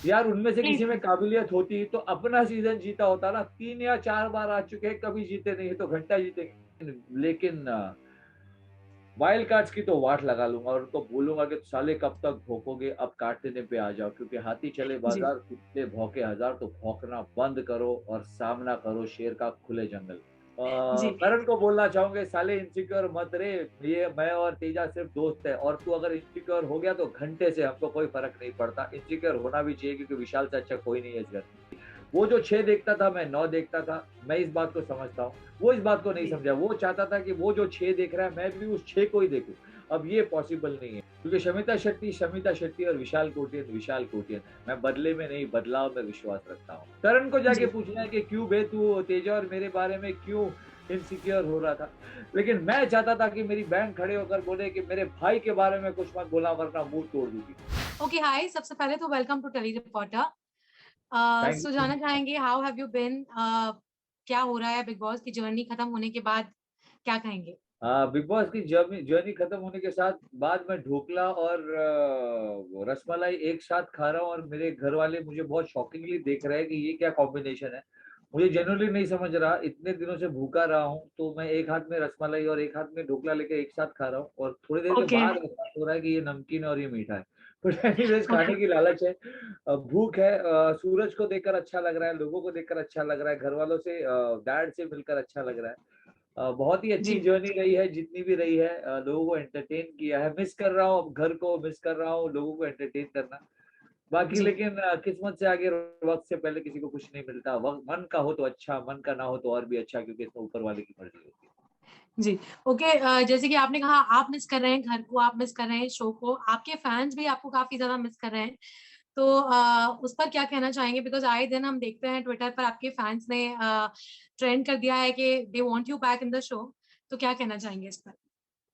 यार उनमें से प्लीज। किसी में काबिलियत होती तो अपना सीजन जीता होता ना। 3 या 4 बार आ चुके हैं, कभी जीते नहीं, तो घंटा जीते। लेकिन वाइल्ड कार्ड्स की तो वाट लगा लूंगा और उनको बोलूंगा कि साले कब तक भौंकोगे, अब काटने पे आ जाओ, क्योंकि हाथी चले जी। बाजार, कुत्ते भौंके हजार। तो भौंकना बंद करो और सामना करो शेर का खुले जंगल। जी। करण को बोलना चाहूंगे, साले इनसिक्योर मत रे। ये मैं और तेजा सिर्फ दोस्त है, और तू अगर इनसिक्योर हो गया तो घंटे से हमको कोई फर्क नहीं पड़ता। इनसिक्योर होना भी चाहिए, क्योंकि विशाल से अच्छा कोई नहीं है इस घर में। वो जो 6 देखता था, मैं 9 देखता था। मैं इस बात को समझता हूँ, वो इस बात को नहीं जी। समझा। वो चाहता था कि वो जो 6 देख रहा है, मैं भी उस 6 को ही देखूं। अब ये पॉसिबल नहीं है, क्योंकि शमिता शेट्टी और विशाल कोटियन है। मैं बदले में नहीं, बदलाव में विश्वास रखता हूँ। करण को जाके जी। पूछना है कि क्यों बे तू तेजा और मेरे बारे में क्यों इनसिक्योर हो रहा था। लेकिन मैं चाहता था कि मेरी बहन खड़े होकर बोले कि मेरे भाई के बारे में कुछ मत बोला, वरना मुंह तोड़ दूंगी। Okay, hi. सबसे पहले तो welcome to tele reporter. Thank so you. जानना चाहेंगे, हाउ हैव यू बीन? क्या हो रहा है बिग बॉस की जर्नी खत्म होने के बाद? क्या कहेंगे? बिग बॉस की जर्नी जर्नी खत्म होने के साथ बाद में ढोकला और रसमलाई एक साथ खा रहा हूँ, और मेरे घर वाले मुझे बहुत शॉकिंगली देख रहे हैं कि ये क्या कॉम्बिनेशन है। मुझे जेन्युइनली नहीं समझ रहा। इतने दिनों से भूखा रहा हूँ, तो मैं एक हाथ में रसमलाई और एक हाथ में ढोकला लेके एक साथ खा रहा हूँ, और थोड़ी देर के ओके। बाद एहसास हो रहा है कि ये नमकीन है और ये मीठा है। But anyways, okay. खाने की लालच है, भूख है। सूरज को देखकर अच्छा लग रहा है, लोगों को देखकर अच्छा लग रहा है, घर वालों से, डैड से मिलकर अच्छा लग रहा है। बहुत ही अच्छी जी। जर्नी रही है, जितनी भी रही है। लोगों को एंटरटेन किया है। मिस कर रहा हूँ, अब घर को मिस कर रहा हूँ, लोगों को एंटरटेन करना। बाकी जी। लेकिन किस्मत से आगे, वक्त से पहले किसी को कुछ नहीं मिलता। वक्त मन का हो तो अच्छा, मन का ना हो तो और भी अच्छा, क्योंकि इसमें ऊपर वाले की मर्जी होती है। जी। ओके। जैसे कि आपने कहा, आप मिस कर रहे हैं घर को, आप मिस कर रहे हैं शो को, आपके फैंस भी आपको काफी ज्यादा मिस कर रहे हैं। तो उस पर क्या कहना चाहेंगे? बिकॉज आए दिन हम देखते हैं ट्विटर पर आपके फैंस ने ट्रेंड कर दिया है कि they want you back in the show. तो क्या कहना चाहेंगे इस पर?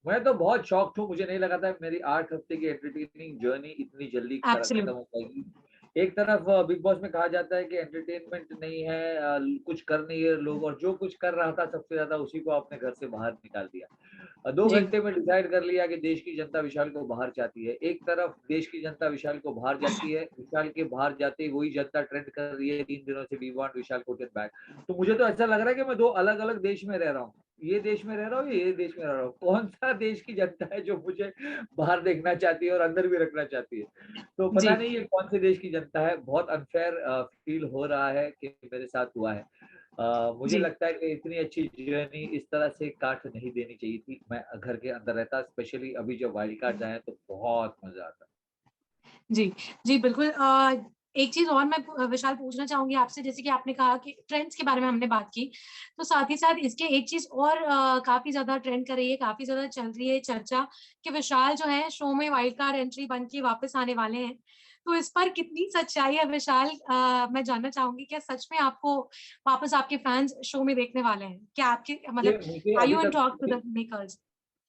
मैं तो बहुत शॉक्ड हूँ। मुझे नहीं लगा था मेरी 8 हफ्ते की एंटरटेनिंग जर्नी इतनी जल्दी खत्म एब्सोल्युटली। हो पाएगी। एक तरफ बिग बॉस में कहा जाता है कि एंटरटेनमेंट नहीं है, कुछ कर नहीं है लोग, और जो कुछ कर रहा था सबसे ज्यादा उसी को आपने घर से बाहर निकाल दिया। 2 घंटे में डिसाइड कर लिया कि देश की जनता विशाल को बाहर चाहती है। एक तरफ देश की जनता विशाल को बाहर जाती है, विशाल के बाहर जाते ही वही जनता ट्रेंड कर रही है 3 दिनों से, वी वांट विशाल कोटेन बैक। तो मुझे तो ऐसा लग रहा है कि मैं 2 अलग अलग देश में रह रहा हूँ। ये देश में रह रहा हूँ, ये देश में रह रहा हूँ। कौन सा देश की जनता है जो मुझे बाहर देखना चाहती है और अंदर भी रखना चाहती है? तो जी। पता नहीं ये कौन से देश की जनता है। बहुत अनफेयर फील हो रहा है कि मेरे साथ हुआ है। मुझे जी। लगता है कि इतनी अच्छी जर्नी इस तरह से काट नहीं देनी चाहिए थी। मैं घर के अंदर रहता, स्पेशली अभी जब वाइल्ड कार्ड आए तो बहुत मजा आता। जी। जी, बिल्कुल। एक चीज़ और मैं विशाल पूछना चाहूँगी आपसे, जैसे कि आपने कहा कि ट्रेंड्स के बारे में हमने बात की, तो साथ ही साथ इसके एक चीज़ और काफ़ी ज़्यादा ट्रेंड कर रही है, काफ़ी ज़्यादा चल रही है चर्चा कि विशाल जो है शो में वाइल्ड कार्ड एंट्री बन के वापस आने वाले हैं। तो इस पर कितनी सच्चाई है विशाल? मैं जानना चाहूँगी, क्या सच में आपको वापस आपके फैन्स शो में देखने वाले हैं? क्या आपके मुझे मतलब मुझे आर अभी यू इन तक टॉक टू द मेकर्स?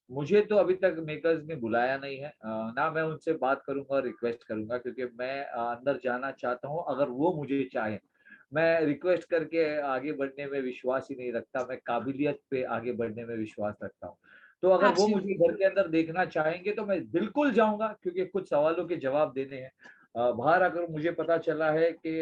मुझे तो अभी तक मेकर्स ने बुलाया नहीं है। ना मैं उनसे बात करूंगा और रिक्वेस्ट करूंगा, क्योंकि मैं अंदर जाना चाहता हूं। अगर वो मुझे चाहे, मैं रिक्वेस्ट करके आगे बढ़ने में विश्वास ही नहीं रखता। मैं काबिलियत पे आगे बढ़ने में विश्वास रखता हूँ। तो अगर वो मुझे एब्सोल्युटली। घर के अंदर देखना चाहेंगे तो मैं बिल्कुल जाऊंगा, क्योंकि कुछ सवालों के जवाब देने हैं। बाहर अगर मुझे पता चला है कि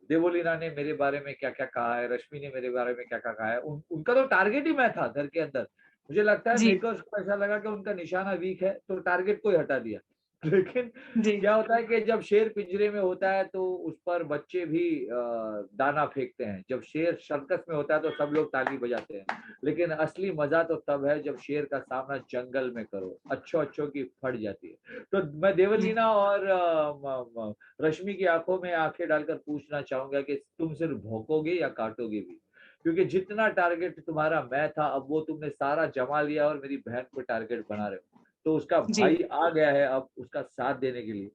देवोलीना ने मेरे बारे में क्या क्या कहा है, रश्मि ने मेरे बारे में क्या क्या कहा है, उनका तो टारगेट ही मैं था घर के अंदर। मुझे लगता है जी। मेकर्स को ऐसा लगा कि उनका निशाना वीक है, तो टारगेट को ही हटा दिया। लेकिन जी। क्या होता है कि जब शेर पिंजरे में होता है तो उस पर बच्चे भी दाना फेंकते हैं। जब शेर सर्कस में होता है तो सब लोग ताली बजाते हैं। लेकिन असली मजा तो तब है जब शेर का सामना जंगल में करो, अच्छों अच्छों की फट जाती है। तो मैं जी। देवलीना और रश्मि की आंखों में आंखें डालकर पूछना चाहूंगा कि तुम सिर्फ भौंकोगे या काटोगे भी? क्योंकि जितना टारगेट तुम्हारा मैं था, अब वो तुमने सारा जमा लिया और मेरी बहन को टारगेट बना रहे हो। तो उसका जी। भाई आ गया है अब उसका साथ देने के लिए।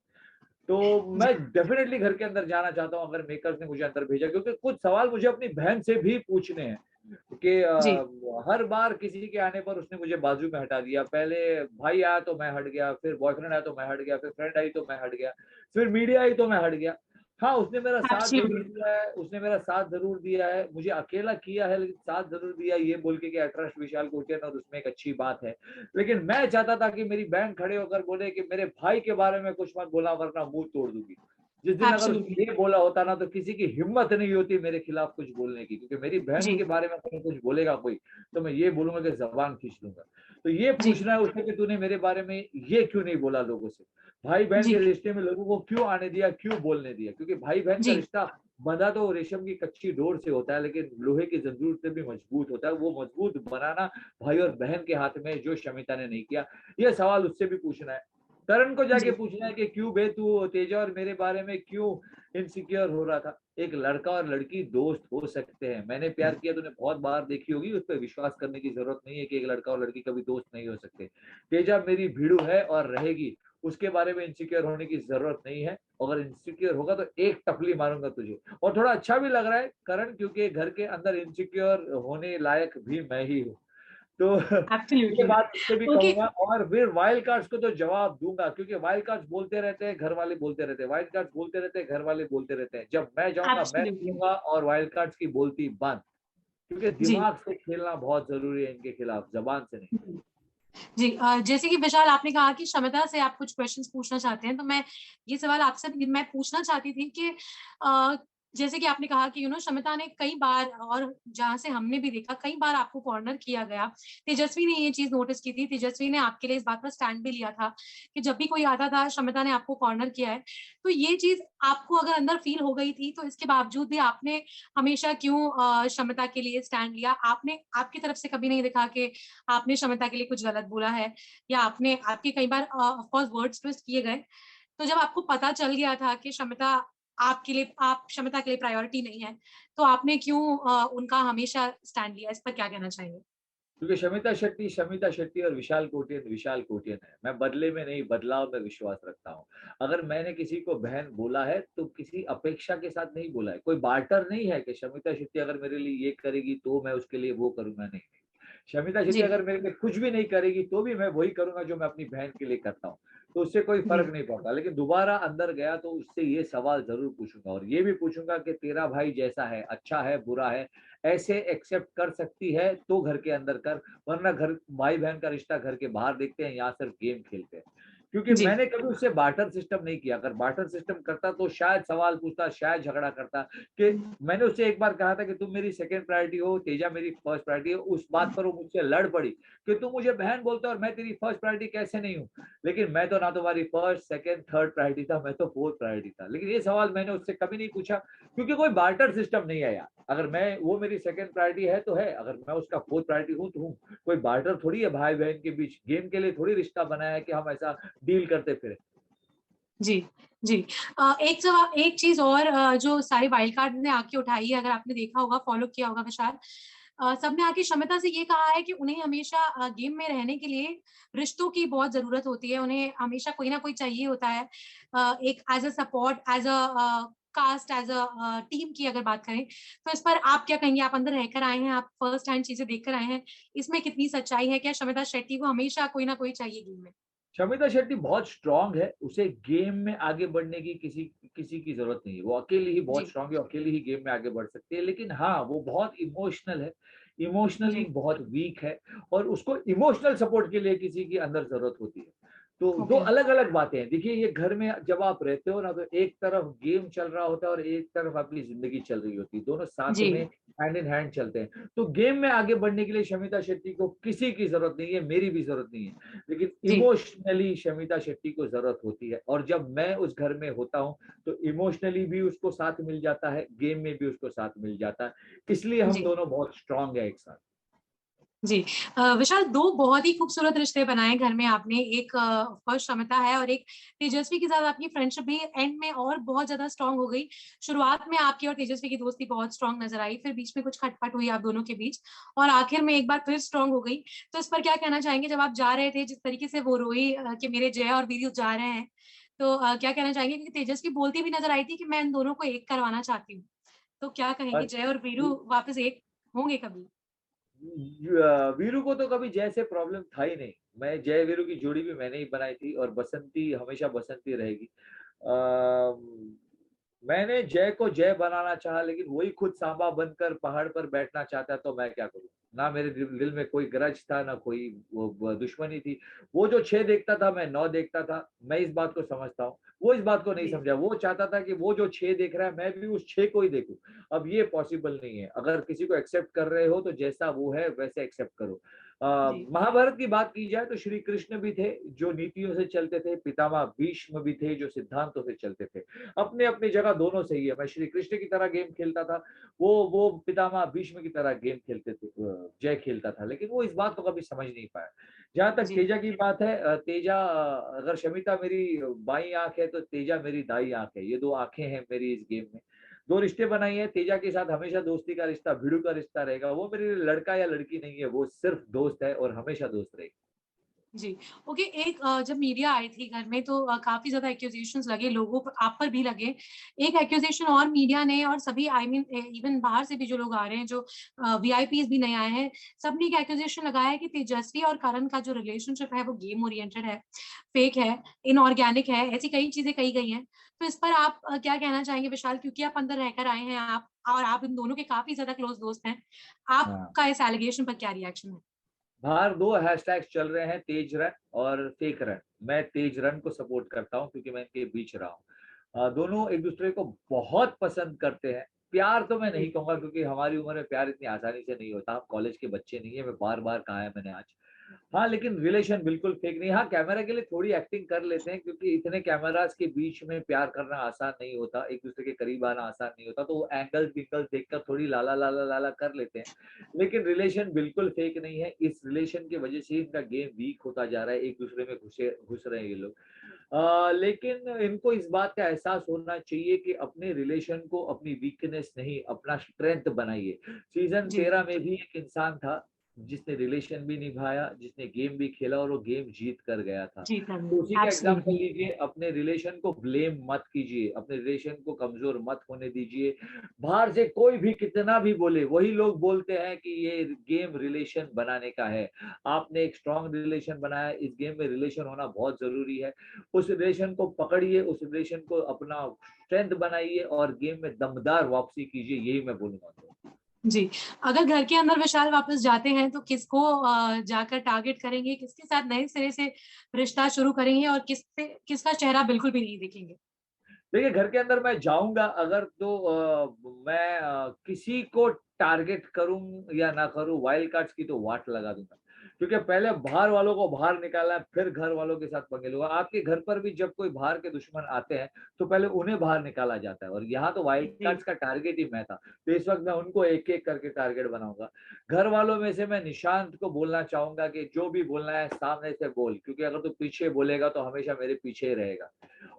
तो जी। मैं डेफिनेटली घर के अंदर जाना चाहता हूँ, अगर मेकर्स ने मुझे अंदर भेजा, क्योंकि कुछ सवाल मुझे अपनी बहन से भी पूछने हैं। कि जी। हर बार किसी के आने पर उसने मुझे बाजू में हटा दिया। पहले भाई आया तो मैं हट गया, फिर बॉयफ्रेंड आया तो मैं हट गया, फिर फ्रेंड आई तो मैं हट गया, फिर मीडिया आई तो मैं हट गया। हाँ, उसने मेरा साथ ज़रूर एब्सोल्युटली। दिया है, उसने मेरा साथ ज़रूर दिया है, मुझे अकेला किया है लेकिन साथ ज़रूर दिया है, ये बोल के कि आई ट्रस्ट विशाल कोटियन और उसमें एक अच्छी बात है। लेकिन मैं चाहता था कि मेरी बहन खड़े होकर बोले कि मेरे भाई के बारे में कुछ मत बोलना वरना मुँह तोड़ दूँगी। जिस दिन अगर एब्सोल्युटली। उसने ये बोला होता ना तो किसी की हिम्मत नहीं होती मेरे खिलाफ कुछ बोलने की, क्योंकि मेरी बहन जी, के बारे में अगर कुछ बोलेगा कोई, तो मैं ये बोलूँगा कि ज़बान खींच लूँगा। तो ये जी, पूछना है उससे कि तूने मेरे बारे में ये क्यों नहीं बोला लोगों से? भाई-बहन के जी, रिश्ते में लोगों को क्यों आने दिया, क्यों बोलने दिया? क्योंकि भाई-बहन का जी, रिश्ता बंधा तो रेशम की कच्ची डोर से होता है, लेकिन लोहे की जंजीर से भी मजबूत होता है। वो मजबूत बनाना भाई और बहन के हाथ में है, जो शमिता ने नहीं किया। ये सवाल उससे भी पूछना है। करण को जाके जी, पूछना है कि क्यों बे तू तेजा और मेरे बारे में क्यों इनसिक्योर हो रहा था? एक लड़का और लड़की दोस्त हो सकते हैं। मैंने प्यार किया तूने बहुत बार देखी होगी, उस पे विश्वास करने की ज़रूरत नहीं है कि एक लड़का और लड़की कभी दोस्त नहीं हो सकते। तेजा मेरी भीड़ू है और रहेगी। उसके बारे में इनसिक्योर होने की ज़रूरत नहीं है। अगर इनसिक्योर होगा तो एक टपली मारूँगा तुझे। और थोड़ा अच्छा भी लग रहा है करण, क्योंकि घर के अंदर इनसिक्योर होने लायक भी मैं ही हूँ। तो ये एब्सोल्युटली। बात उससे भी ओके, कहूँगा और फिर वाइल्ड कार्ड्स को तो जवाब दूँगा, क्योंकि वाइल्ड कार्ड्स बोलते रहते हैं, घर वाले बोलते रहते हैं, वाइल्ड कार्ड्स बोलते रहते हैं, घर वाले बोलते रहते हैं। जब मैं जाऊँगा मैं एब्सोल्युटली। बोलूँगा और वाइल्ड कार्ड्स की बोलती बंद, क्योंकि जी। दिमाग से खेलना बहुत ज़रूरी है इनके खिलाफ, ज़बान से नहीं। जी। जी, जैसे कि विशाल आपने कहा कि क्षमता से आप कुछ क्वेश्चन्स पूछना चाहते हैं, तो मैं ये सवाल आपसे भी मैं पूछना चाहती थी कि अ, जैसे कि आपने कहा कि क्षमता ने कई बार और जहाँ से हमने भी देखा कई बार आपको कॉर्नर किया गया। तेजस्वी ने ये चीज़ नोटिस की थी, तेजस्वी ने आपके लिए इस बात पर स्टैंड भी लिया था कि जब भी कोई आता था क्षमता ने आपको कॉर्नर किया है। तो ये चीज़ आपको अगर अंदर फ़ील हो गई थी, तो इसके बावजूद भी आपने हमेशा क्यों क्षमता के लिए स्टैंड लिया? आपने आपकी तरफ से कभी नहीं दिखा कि आपने क्षमता के लिए कुछ गलत बोला है या आपने आपके कई बार ऑफ कोर्स वर्ड्स ट्विस्ट किए गए। तो जब आपको पता चल गया था कि क्षमता आपके लिए आप क्षमता के लिए प्रायोरिटी नहीं है, तो आपने क्यों उनका हमेशा स्टैंड लिया? इस पर क्या कहना चाहेंगे? क्योंकि शमिता शेट्टी और विशाल कोटियन है। मैं बदले में नहीं, बदलाव में विश्वास रखता हूँ। अगर मैंने किसी को बहन बोला है, तो किसी अपेक्षा के साथ नहीं बोला है। कोई बार्टर नहीं है कि शमिता शेट्टी अगर मेरे लिए ये करेगी, तो मैं उसके लिए वो करूँगा, नहीं। शमिता शेट्टी जी, अगर मेरे लिए कुछ भी नहीं करेगी, तो भी मैं वही करूँगा जो मैं अपनी बहन के लिए करता हूँ। तो उससे कोई जी, फ़र्क नहीं पड़ता। लेकिन दोबारा अंदर गया तो उससे ये सवाल ज़रूर पूछूँगा और ये भी पूछूँगा कि तेरा भाई जैसा है, अच्छा है, बुरा है, ऐसे एक्सेप्ट कर सकती है तो घर के अंदर कर, वरना घर भाई-बहन का रिश्ता घर के बाहर देखते हैं, यहाँ सिर्फ़ गेम खेलते हैं। क्योंकि जी, मैंने कभी उससे बार्टर सिस्टम नहीं किया। अगर बार्टर सिस्टम करता तो शायद सवाल पूछता, शायद झगड़ा करता कि मैंने उससे एक बार कहा था कि तुम मेरी सेकंड प्रायोरिटी हो, तेजा मेरी फर्स्ट प्रायोरिटी हो। उस बात पर वो मुझसे लड़ पड़ी कि तू मुझे बहन बोलता है और मैं तेरी फर्स्ट प्रायोरिटी कैसे नहीं हूँ? लेकिन मैं तो ना तुम्हारी फर्स्ट, सेकंड, थर्ड प्रायोरिटी था, मैं तो फोर्थ प्रायोरिटी था। लेकिन ये सवाल मैंने उससे कभी नहीं पूछा, क्योंकि कोई बार्टर सिस्टम नहीं है यार। अगर मैं वो मेरी सेकंड प्रायोरिटी है तो है, अगर मैं उसका फोर्थ प्रायोरिटी हूँ तो हूँ। कोई बार्टर थोड़ी है भाई-बहन के बीच, गेम के लिए थोड़ी रिश्ता बनाया है कि हम ऐसा डील करते फिरें। जी, जी। एक चीज़ और जो सारे वाइल्ड कार्ड ने आके उठाई है, अगर आपने देखा होगा, फ़ॉलो किया होगा विशाल, सबने आके क्षमता से ये कहा है कि उन्हें हमेशा गेम में रहने के लिए रिश्तों की बहुत ज़रूरत होती है। उन्हें हमेशा कोई ना कोई चाहिए होता है। एक as a support, as a cast, as a team की अगर बात करें, तो इस पर आप क्या कहेंगे? आप अंदर रहकर आए हैं, आप फर्स्ट हैंड चीज़ें देख कर आए हैं। इसमें कितनी सच्चाई है? क्या क्षमता शेट्टी को हमेशा कोई ना कोई चाहिए गेम में? शमिता शेट्टी बहुत स्ट्रॉन्ग है, उसे गेम में आगे बढ़ने की किसी किसी की ज़रूरत नहीं है। वो अकेली ही बहुत जी, स्ट्रॉन्ग है, अकेली ही गेम में आगे बढ़ सकती है। लेकिन हाँ, वो बहुत इमोशनल है, इमोशनली जी, बहुत वीक है और उसको इमोशनल सपोर्ट के लिए किसी की अंदर ज़रूरत होती है। तो 2 ओके। अलग-अलग बातें हैं। देखिए, ये घर में जब आप रहते हो ना, तो एक तरफ गेम चल रहा होता है और एक तरफ आपकी ज़िंदगी चल रही होती है। दोनों साथ जी, में हैंड इन हैंड चलते हैं। तो गेम में आगे बढ़ने के लिए शमिता शेट्टी को किसी की ज़रूरत नहीं है, मेरी भी ज़रूरत नहीं है। लेकिन जी। इमोशनली शमिता शेट्टी को ज़रूरत होती है और जब मैं उस घर में होता हूँ, तो इमोशनली भी उसको साथ मिल जाता है, गेम में भी उसको साथ मिल जाता है। इसलिए हम जी, दोनों बहुत स्ट्रॉन्ग हैं एक साथ। जी। विशाल 2 बहुत ही खूबसूरत रिश्ते बनाए घर में आपने। एक ऑफ कोर्स शमिता है और एक तेजस्वी के साथ आपकी फ्रेंडशिप भी एंड में और बहुत ज़्यादा स्ट्रॉन्ग हो गई। शुरुआत में आपकी और तेजस्वी की दोस्ती बहुत स्ट्रॉन्ग नज़र आई, फिर बीच में कुछ खटपट हुई आप दोनों के बीच और आखिर में एक बार फिर स्ट्रॉन्ग हो गई। तो इस पर क्या कहना चाहेंगे? जब आप जा रहे थे, जिस तरीके से वो रोई कि मेरे जय और वीरू जा रहे हैं, तो क्या कहना चाहेंगे? क्योंकि तेजस्वी बोलती भी नज़र आई थी कि मैं इन दोनों को एक करवाना चाहती हूँ। तो क्या कहेंगे, और जय और वीरू वापस एक होंगे कभी? वीरू को तो कभी जय से प्रॉब्लम था ही नहीं। मैं जय वीरू की जोड़ी भी मैंने ही बनाई थी और बसंती हमेशा बसंती रहेगी। मैंने जय को जय बनाना चाहा, लेकिन वही खुद सांबा बनकर पहाड़ पर बैठना चाहता, तो मैं क्या करूँ? ना मेरे दिल में कोई ग्रज था, ना कोई वो दुश्मनी थी। वो जो 6 देखता था, मैं 9 देखता था। मैं इस बात को समझता हूँ। वो इस बात को नहीं जी, समझा। वो चाहता था कि वो जो 6 देख रहा है, मैं भी उस 6 को ही देखूँ। अब ये पॉसिबल नहीं है। अगर किसी को एक्सेप्ट कर रहे हो, तो जैसा वो है, वैसे एक्सेप्ट करो। जी, महाभारत की बात की जाए तो श्री कृष्ण भी थे, जो नीतियों से चलते थे। पितामह भीष्म भी थे, जो सिद्धांतों से चलते थे। अपनी-अपनी जगह दोनों सही है। मैं श्री कृष्ण की तरह गेम खेलता था, वो पितामह भीष्म की तरह गेम खेलते थे, जय खेलता था, लेकिन वो इस बात को कभी समझ नहीं पाया। जहाँ तक जी, तेजा की बात है, तेजा, अगर शमिता मेरी बाईं आँख है, तो तेजा मेरी दाईं आँख है। ये 2 आँखें हैं मेरी इस गेम में। 2 रिश्ते बनाई हैं, तेजा के साथ हमेशा दोस्ती का रिश्ता, भिड़ू का रिश्ता रहेगा। वो मेरे लिए लड़का या लड़की नहीं है, वो सिर्फ़ दोस्त है और हमेशा दोस्त रहेगी। जी। ओके, एक जब मीडिया आई थी घर में तो काफ़ी ज़्यादा एक्यूज़ेशंस लगे लोगों प आप पर भी लगे। एक एक्यूज़ेशन और मीडिया ने और सभी आई मीन इवन बाहर से भी जो लोग आ रहे हैं, जो वीआईपीज़ भी नए आए हैं, सबने एक एक्यूज़ेशन लगाया है कि तेजस्वी और करण का जो रिलेशनशिप है वो गेम ओरिएंटेड है, फेक है, इनऑर्गेनिक है, ऐसी कई चीज़ें कही गई हैं। तो इस पर आप क्या कहना चाहेंगे विशाल? क्योंकि आप अंदर रहकर आए हैं आप और आप इन दोनों के काफ़ी ज़्यादा क्लोज़ दोस्त हैं। हाँ। आपका इस एलिगेशन पर क्या रिएक्शन है? बाहर 2 हैशटैग्स चल रहे हैं, तेज रन और फेक रन। मैं तेज रन को सपोर्ट करता हूँ, क्योंकि मैं इनके बीच रहा हूँ। दोनों एक-दूसरे को बहुत पसंद करते हैं। प्यार तो मैं नहीं जी, कहूँगा, क्योंकि हमारी उम्र में प्यार इतनी आसानी से नहीं होता। हम कॉलेज के बच्चे नहीं हैं, मैं बार-बार कहा है मैंने आज। हाँ, लेकिन रिलेशन बिल्कुल फेक नहीं। हाँ, कैमरा के लिए थोड़ी एक्टिंग कर लेते हैं, क्योंकि इतने कैमराज़ के बीच में प्यार करना आसान नहीं होता, एक-दूसरे के करीब आना आसान नहीं होता, तो वो एंगल्स-विंगल्स देखकर थोड़ी लाला, लाला, लाला कर लेते हैं। लेकिन रिलेशन बिल्कुल फेक नहीं है। इस रिलेशन की वजह से ही इनका गेम वीक होता जा रहा है, एक-दूसरे में घुस रहे हैं ये लोग। लेकिन इनको इस बात का एहसास होना चाहिए कि अपने रिलेशन को अपनी वीकनेस नहीं, अपना स्ट्रेंथ बनाइए। सीज़न जी, 13 में भी एक इंसान था, जिसने रिलेशन भी निभाया, जिसने गेम भी खेला और वो गेम जीत कर गया था। जी, सर, तो उसी का एग्ज़ाम्पल एब्सोल्युटली। लीजिए, अपने रिलेशन को ब्लेम मत कीजिए, अपने रिलेशन को कमज़ोर मत होने दीजिए। बाहर से कोई भी कितना भी बोले, वही लोग बोलते हैं कि ये गेम रिलेशन बनाने का है। आपने एक स्ट्रॉन्ग रिलेशन बनाया, इस गेम में रिलेशन होना बहुत ज़रूरी है। उस रिलेशन को पकड़िए, उस रिलेशन को अपना स्ट्रेंथ बनाइए और गेम में दमदार वापसी कीजिए, यही मैं बोलूँगा तो। जी, अगर घर के अंदर विशाल वापस जाते हैं तो किसको जाकर टारगेट करेंगे? किसके साथ नए सिरे से रिश्ता शुरू करेंगे और किसका चेहरा बिल्कुल भी नहीं देखेंगे? देखिए, घर के अंदर मैं जाऊँगा अगर, तो मैं किसी को टारगेट करूँ या ना करूँ, वाइल्ड कार्ड्स की तो वाट लगा दूँगा। क्योंकि पहले बाहर वालों को बाहर निकाला है, फिर घर वालों के साथ पंगे लूँगा। आपके घर पर भी जब कोई बाहर के दुश्मन आते हैं, तो पहले उन्हें बाहर निकाला जाता है, और यहाँ तो वाइल्ड जी, कार्ड्स का टारगेट ही मैं था। तो इस वक़्त मैं उनको एक-एक करके टारगेट बनाऊँगा। घर वालों में से मैं निशांत को बोलना चाहूँगा कि जो भी बोलना है सामने से बोल, क्योंकि अगर तू पीछे बोलेगा तो हमेशा मेरे पीछे ही रहेगा।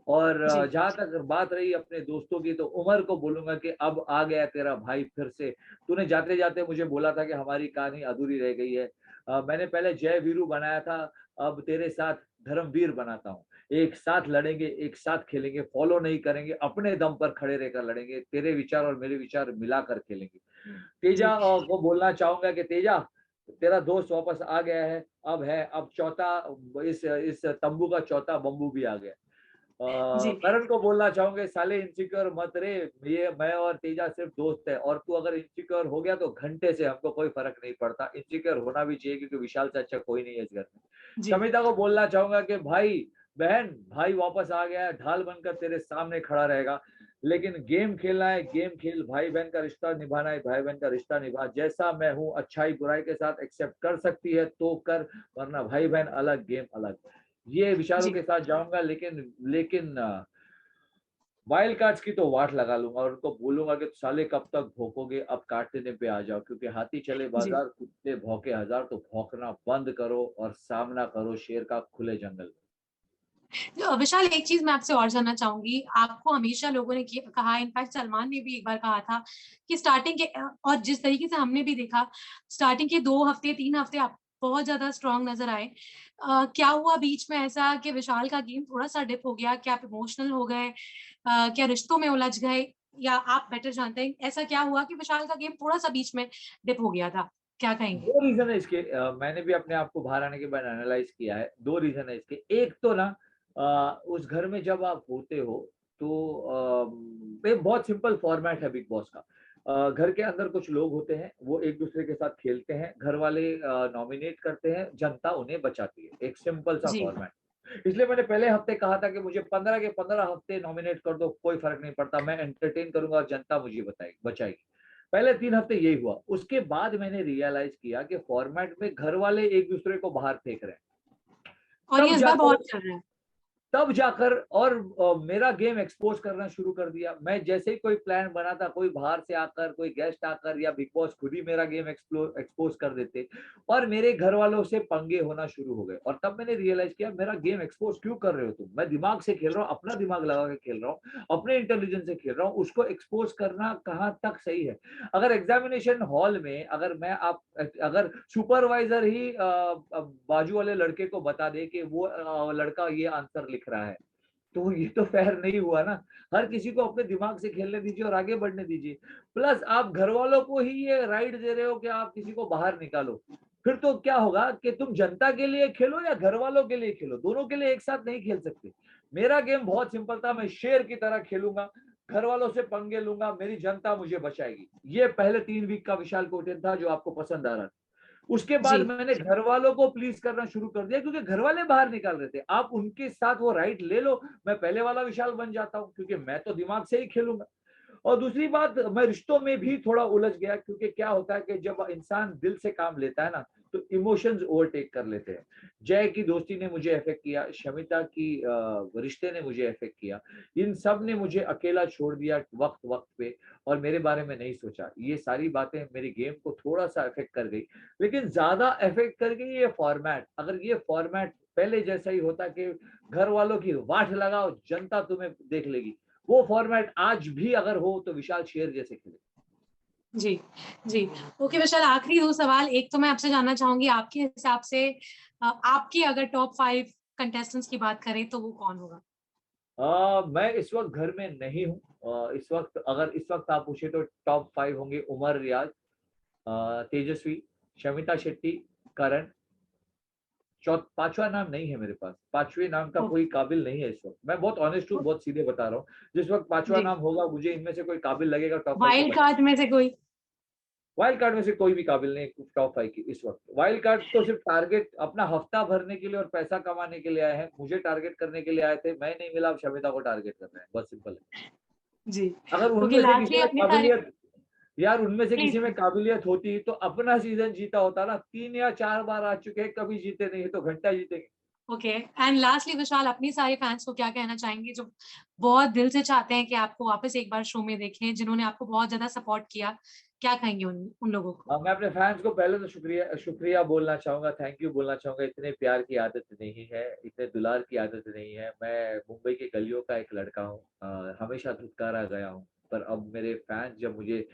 और जी, जहाँ तक बात रही अपने दोस्तों की, तो उमर को बोलूँगा कि अब आ गया तेरा भाई फिर से। तूने जाते-जाते मुझे बोला था कि हमारी कहानी अधूरी रह गई है। मैंने पहले जय वीरू बनाया था, अब तेरे साथ धर्मवीर बनाता हूँ। एक साथ लड़ेंगे, एक साथ खेलेंगे, फॉलो नहीं करेंगे, अपने दम पर खड़े रहकर लड़ेंगे, तेरे विचार और मेरे विचार मिलाकर खेलेंगे। तेजा जी, को बोलना चाहूँगा कि तेजा, तेरा दोस्त वापस आ गया है, अब चौथा, इस तंबू का चौथा बम्बू भी आ गया। जी, करण को बोलना चाहूँगा, साले इनसिक्योर मत रे, ये मैं और तेजा सिर्फ दोस्त है, और तू अगर इनसिक्योर हो गया तो घंटे से हमको कोई फ़र्क नहीं पड़ता। इनसिक्योर होना भी चाहिए, क्योंकि विशाल से अच्छा कोई नहीं है इस घर में। जी, शमिता को बोलना चाहूँगा कि भाई, बहन, भाई वापस आ गया है, ढाल बनकर तेरे सामने खड़ा रहेगा। लेकिन गेम खेलना है, गेम खेल, भाई-बहन का रिश्ता निभाना है, भाई-बहन का रिश्ता निभा। जैसा मैं हूँ, अच्छाई-बुराई के साथ एक्सेप्ट कर सकती है तो कर, वरना भाई-बहन अलग, गेम अलग। ये विचारों जी। के साथ जाऊँगा, लेकिन लेकिन वाइल्ड कार्ड्स की तो वाट लगा लूँगा और उनको बोलूँगा कि साले कब तक भौंकोगे, अब काटने पे आ जाओ, क्योंकि हाथी चले जी। बाज़ार, कुत्ते भौंके हज़ार, तो भौंकना बंद करो और सामना करो शेर का खुले जंगल में। विशाल एक चीज़ मैं आपसे और जानना चाहूँगी, आपको हमेशा लोगों ने कहा इनफैक्ट सलमान ने भी एक बार कहा था कि स्टार्टिंग के और जिस तरीके से हमने भी देखा, स्टार्टिंग के 2 हफ्ते, 3 हफ्ते आप बहुत ज़्यादा स्ट्रॉन्ग नज़र आए। क्या हुआ बीच में ऐसा कि विशाल का गेम थोड़ा-सा डिप हो गया? क्या आप इमोशनल हो गए? क्या रिश्तों में उलझ गए? या आप बेटर जानते हैं, ऐसा क्या हुआ कि विशाल का गेम थोड़ा-सा बीच में डिप हो गया था? क्या कहेंगे? 2 रीज़न है इसके, मैंने भी अपने आप को बाहर आने के बाद एनालाइज़ किया है। 2 रीज़न है इसके। एक तो ना, उस घर में जब आप होते हो, तो बहुत सिंपल फॉर्मेट है बिग बॉस का। घर के अंदर कुछ लोग होते हैं, वो एक दूसरे के साथ खेलते हैं, घर वाले नॉमिनेट करते हैं, जनता उन्हें बचाती है, एक सिंपल सा जी, फॉर्मेट। इसलिए मैंने पहले हफ्ते कहा था कि मुझे 15 के 15 हफ्ते नॉमिनेट कर दो, कोई फर्क नहीं पड़ता, मैं एंटरटेन करूंगा और जनता मुझे बताएगी, बचाएगी। पहले 3 हफ्ते यही हुआ। उसके बाद मैंने रियलाइज किया कि फॉर्मेट में घर वाले एक दूसरे को बाहर फेंक रहे हैं। और ये तब इस बार जाकर बहुत चल रहा है। तब जाकर और मेरा गेम एक्सपोज करना शुरू कर दिया। मैं जैसे ही कोई प्लान बनाता, कोई बाहर से आकर, कोई गेस्ट आकर या बिग बॉस खुद ही मेरा गेम एक्सपोज कर देते और मेरे घर वालों से पंगे होना शुरू हो गए। और तब मैंने रियलाइज किया, मेरा गेम एक्सपोज क्यों कर रहे हो तुम? मैं दिमाग से खेल रहा हूँ, अपना दिमाग लगा के खेल रहा हूँ, अपने इंटेलिजेंस से खेल रहा हूँ, उसको एक्सपोज करना कहाँ तक सही है? अगर एग्जामिनेशन हॉल में अगर सुपरवाइजर ही बाजू वाले लड़के को बता दे कि वो लड़का ये आंसर लिख रहा है, तो ये तो फेयर नहीं हुआ ना। हर किसी को अपने दिमाग से खेलने दीजिए और आगे बढ़ने दीजिए। प्लस आप घर वालों को ही ये राइट दे रहे हो कि आप किसी को बाहर निकालो। फिर तो क्या होगा कि तुम जनता के लिए खेलो या घर वालों के लिए खेलो, दोनों के लिए एक साथ नहीं खेल सकते। मेरा गेम बहुत सिंपल था, मैं शेर की तरह खेलूंगा, घर वालों से पंगे लूंगा, मेरी जनता मुझे बचाएगी। ये पहले 3 वीक का विशाल कोटेन था जो आपको पसंद आ रहा था। उसके बाद जी, मैंने घर वालों को प्लीज करना शुरू कर दिया, क्योंकि घर वाले बाहर निकाल रहे थे। आप उनके साथ वो राइट ले लो, मैं पहले वाला विशाल बन जाता हूँ, क्योंकि मैं तो दिमाग से ही खेलूंगा। और दूसरी बात, मैं रिश्तों में भी थोड़ा उलझ गया, क्योंकि क्या होता है कि जब इंसान दिल से काम लेता है ना, तो इमोशंस ओवरटेक कर लेते हैं। जय की दोस्ती ने मुझे अफेक्ट किया, शमिता की रिश्ते ने मुझे अफेक्ट किया, इन सब ने मुझे अकेला छोड़ दिया वक्त वक्त पे, और मेरे बारे में नहीं सोचा। ये सारी बातें मेरी गेम को थोड़ा सा अफेक्ट कर गई, लेकिन ज्यादा अफेक्ट कर गई ये फॉर्मेट। अगर ये फॉर्मेट पहले जैसा ही होता कि घर वालों की वाट लगाओ, जनता तुम्हें देख लेगी, वो फॉर्मेट आज भी अगर हो तो विशाल शेर जैसे खेले। जी, जी। ओके विशाल, आखिरी 2 सवाल। एक तो मैं आपसे जानना चाहूँगी, आपके हिसाब से आपकी अगर टॉप 5 कंटेस्टेंट्स की बात करें तो वो कौन होगा? मैं इस वक्त घर में नहीं हूँ। इस वक्त आप पूछे तो टॉप 5 होंगे: उमर रियाज, तेजस्वी, शमिता शेट्टी, करण। पांचवा नाम नहीं है मेरे पास, पांचवे नाम का ओके, कोई काबिल नहीं है इस वक्त। मैं बहुत ऑनेस्ट हूँ, बहुत सीधे बता रहा हूँ। जिस वक्त पांचवा जी। नाम होगा, मुझे इनमें से कोई काबिल लगेगा टॉप 5 को वाइल्ड बता। कार्ड में से कोई? वाइल्ड कार्ड में से कोई भी काबिल नहीं टॉप 5 की इस वक्त। वाइल्ड कार्ड तो सिर्फ टारगेट अपना हफ्ता भरने के लिए और पैसा कमाने के लिए आए हैं, मुझे टारगेट करने के लिए आए थे। मैं नहीं मिला, अब शमिता को टारगेट करना है, बस सिंपल है। जी। अगर ओके, उनमें से किसी लास्टली में अपनी सारी काबिलियत यार उनमें से किसी प्लीज़, में काबिलियत होती तो अपना सीजन जीता होता ना। 3 या 4 बार आ चुके हैं, कभी जीते नहीं, तो घंटा जीतेंगे। ओके एंड लास्टली विशाल, अपनी सारे फैन्स को क्या कहना चाहेंगे जो बहुत दिल से चाहते हैं कि आपको वापस एक बार शो में देखें, जिन्होंने आपको बहुत ज़्यादा सपोर्ट किया, क्या कहेंगे उन उन लोगों को? मैं अपने फैंस को पहले तो शुक्रिया शुक्रिया बोलना चाहूंगा, थैंक यू बोलना चाहूंगा। इतने प्यार की आदत नहीं है, इतने दुलार की आदत नहीं है। मैं मुंबई के गलियों का एक लड़का हूँ, हमेशा धुतकारा गया हूँ, पर अब मेरे फैंस जब मुझे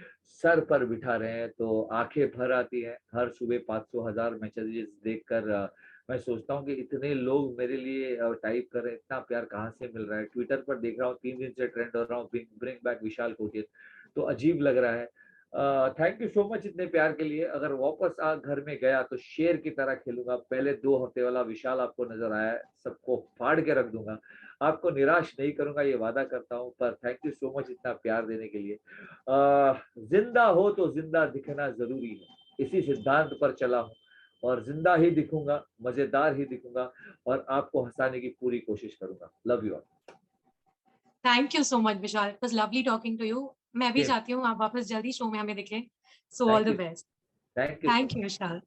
सर पर बिठा रहे हैं तो आंखें भर आती हैं। हर सुबह 500,000 मैसेजेस देखकर मैं सोचता हूँ कि इतने लोग मेरे लिए टाइप कर रहे हैं, इतना प्यार कहाँ से मिल रहा है। ट्विटर पर देख रहा हूँ, 3 दिन से ट्रेंड हो रहा हूँ, ब्रिंग बैक विशाल कोटियन, तो अजीब लग रहा है। थैंक यू सो मच इतने प्यार के लिए। अगर वापस घर में गया तो शेर की तरह खेलूंगा। पहले 2 हफ्ते वाला विशाल आपको नजर आया है, सबको फाड़ के रख दूंगा। आपको निराश नहीं करूंगा, ये वादा करता हूँ। पर थैंक यू सो मच इतना प्यार देने के लिए। जिंदा हो तो जिंदा दिखना जरूरी है, इसी सिद्धांत पर चला हूँ, और जिंदा ही दिखूंगा, मजेदार ही दिखूंगा, और आपको हंसाने की पूरी कोशिश करूंगा। Love you all. Thank you so much Vishal, it was lovely talking to you. मैं भी चाहती हूँ आप वापस जल्दी शो में हमें दिखें। So all thank the you, best. Thank you so thank much. You Vishal.